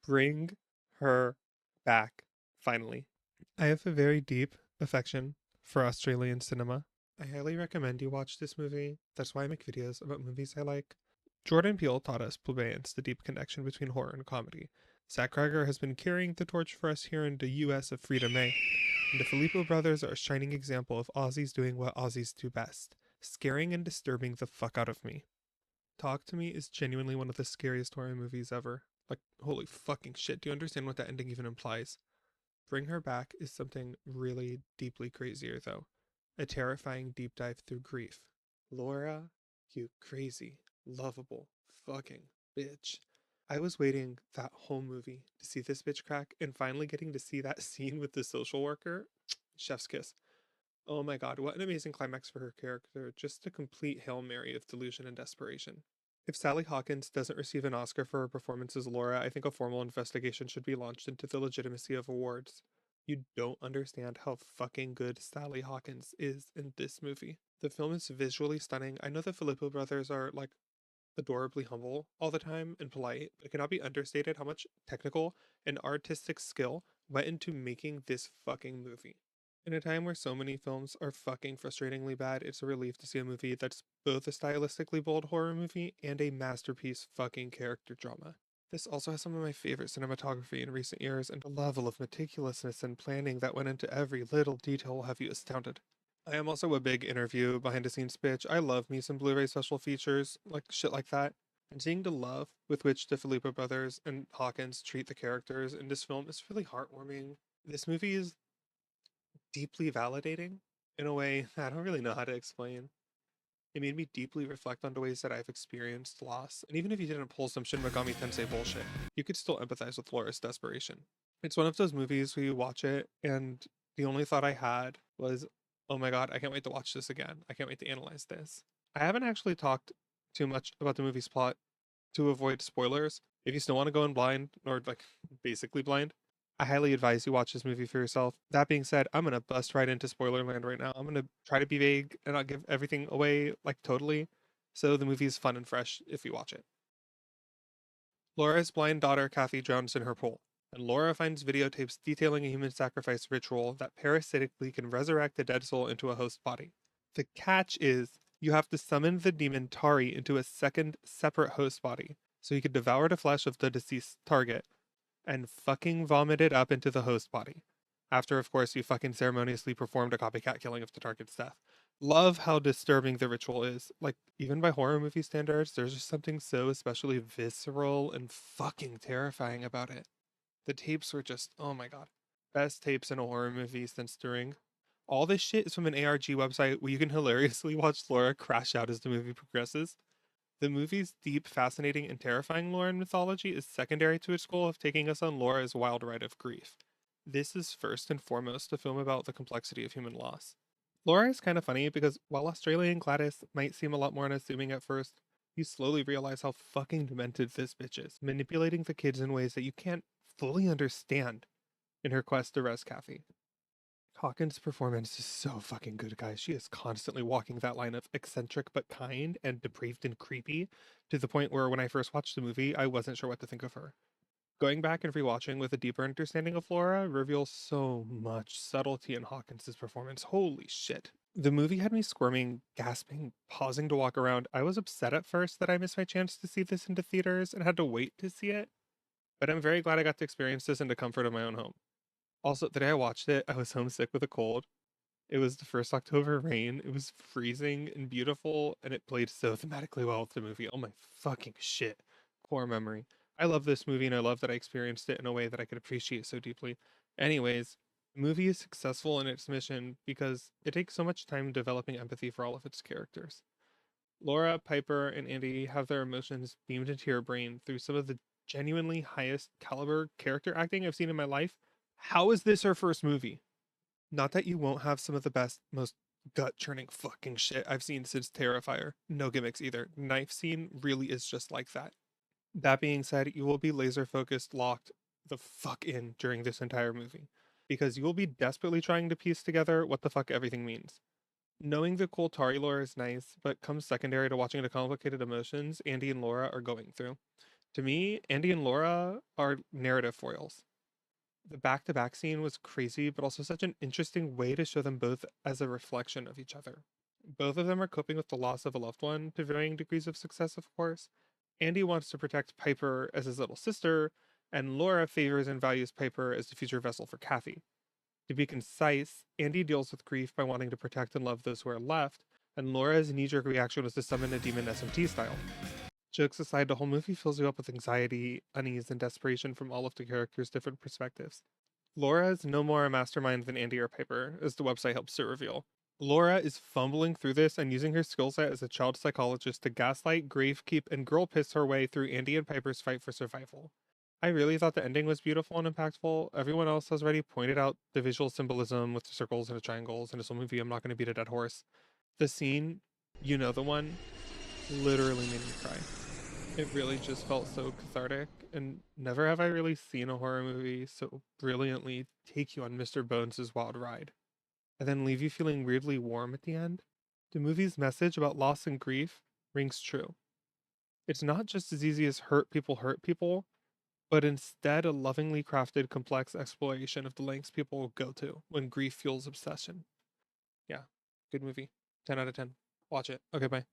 Bring her back, finally. I have a very deep affection for Australian cinema. I highly recommend you watch this movie. That's why I make videos about movies I like. Jordan Peele taught us plebeians the deep connection between horror and comedy. Zach Cregger has been carrying the torch for us here in the US of Freedom May, and the Phillipou brothers are a shining example of Aussies doing what Aussies do best, scaring and disturbing the fuck out of me. Talk to Me is genuinely one of the scariest horror movies ever. Like, holy fucking shit, do you understand what that ending even implies? Bring Her Back is something really deeply crazier, though. A terrifying deep dive through grief. Laura, you crazy, lovable, fucking bitch. I was waiting that whole movie to see this bitch crack, and finally getting to see that scene with the social worker. Chef's kiss. Oh my god, what an amazing climax for her character. Just a complete Hail Mary of delusion and desperation. If Sally Hawkins doesn't receive an Oscar for her performance as Laura, I think a formal investigation should be launched into the legitimacy of awards. You don't understand how fucking good Sally Hawkins is in this movie. The film is visually stunning. I know the Filippo brothers are like adorably humble all the time and polite, but it cannot be understated how much technical and artistic skill went into making this fucking movie. In a time where so many films are fucking frustratingly bad, it's a relief to see a movie that's both a stylistically bold horror movie and a masterpiece fucking character drama. This also has some of my favorite cinematography in recent years, and a level of meticulousness and planning that went into every little detail will have you astounded. I am also a big interview behind the scenes bitch. I love me some Blu-ray special features, like shit like that. And seeing the love with which the Filippo brothers and Hawkins treat the characters in this film is really heartwarming. This movie is deeply validating in a way I don't really know how to explain. It made me deeply reflect on the ways that I've experienced loss, and even if you didn't pull some Shin Megami Tensei bullshit, you could still empathize with Laura's desperation. It's one of those movies where you watch it, and the only thought I had was, oh my god, I can't wait to watch this again. I can't wait to analyze this. I haven't actually talked too much about the movie's plot to avoid spoilers. If you still want to go in blind, or like basically blind, I highly advise you watch this movie for yourself. That being said, I'm gonna bust right into spoiler land right now. I'm gonna try to be vague and not give everything away like totally. So the movie is fun and fresh if you watch it. Laura's blind daughter Kathy drowns in her pool, and Laura finds videotapes detailing a human sacrifice ritual that parasitically can resurrect a dead soul into a host body. The catch is you have to summon the demon Tari into a second separate host body, so you can devour the flesh of the deceased target and fucking vomit it up into the host body. After, of course, you fucking ceremoniously performed a copycat killing of the target's death. Love how disturbing the ritual is. Like, even by horror movie standards, there's just something so especially visceral and fucking terrifying about it. The tapes were just, oh my god. Best tapes in a horror movie since The Ring. All this shit is from an ARG website where you can hilariously watch Laura crash out as the movie progresses. The movie's deep, fascinating, and terrifying lore and mythology is secondary to its goal of taking us on Laura's wild ride of grief. This is first and foremost a film about the complexity of human loss. Laura is kind of funny because while Australian Gladys might seem a lot more unassuming at first, you slowly realize how fucking demented this bitch is, manipulating the kids in ways that you can't fully understand in her quest to res Kathy. Hawkins' performance is so fucking good, guys. She is constantly walking that line of eccentric but kind and depraved and creepy to the point where when I first watched the movie, I wasn't sure what to think of her. Going back and rewatching with a deeper understanding of Laura reveals so much subtlety in Hawkins' performance. Holy shit. The movie had me squirming, gasping, pausing to walk around. I was upset at first that I missed my chance to see this into theaters and had to wait to see it, but I'm very glad I got to experience this in the comfort of my own home. Also, the day I watched it, I was homesick with a cold. It was the first October rain. It was freezing and beautiful, and it played so thematically well with the movie. Oh my fucking shit. Core memory. I love this movie, and I love that I experienced it in a way that I could appreciate so deeply. Anyways, the movie is successful in its mission because it takes so much time developing empathy for all of its characters. Laura, Piper, and Andy have their emotions beamed into your brain through some of the genuinely highest caliber character acting I've seen in my life. How is this her first movie? Not that you won't have some of the best, most gut churning fucking shit I've seen since Terrifier. No gimmicks either. Knife scene really is just like that. That being said, you will be laser focused, locked the fuck in during this entire movie. Because you will be desperately trying to piece together what the fuck everything means. Knowing the cool Tari lore is nice, but comes secondary to watching the complicated emotions Andy and Laura are going through. To me, Andy and Laura are narrative foils. The back to back scene was crazy, but also such an interesting way to show them both as a reflection of each other. Both of them are coping with the loss of a loved one to varying degrees of success, of course. Andy wants to protect Piper as his little sister, and Laura favors and values Piper as the future vessel for Kathy. To be concise, Andy deals with grief by wanting to protect and love those who are left, and Laura's knee jerk reaction was to summon a demon SMT style. Jokes aside, the whole movie fills you up with anxiety, unease, and desperation from all of the characters' different perspectives. Laura is no more a mastermind than Andy or Piper, as the website helps to reveal. Laura is fumbling through this and using her skill set as a child psychologist to gaslight, gravekeep, and girl piss her way through Andy and Piper's fight for survival. I really thought the ending was beautiful and impactful. Everyone else has already pointed out the visual symbolism with the circles and the triangles in this whole movie. I'm not going to beat a dead horse. The scene, you know the one, literally made me cry. It really just felt so cathartic, and never have I really seen a horror movie so brilliantly take you on Mr. Bones' wild ride, and then leave you feeling weirdly warm at the end. The movie's message about loss and grief rings true. It's not just as easy as hurt people, but instead a lovingly crafted, complex exploration of the lengths people will go to when grief fuels obsession. Yeah, good movie. 10 out of 10. Watch it. Okay, bye.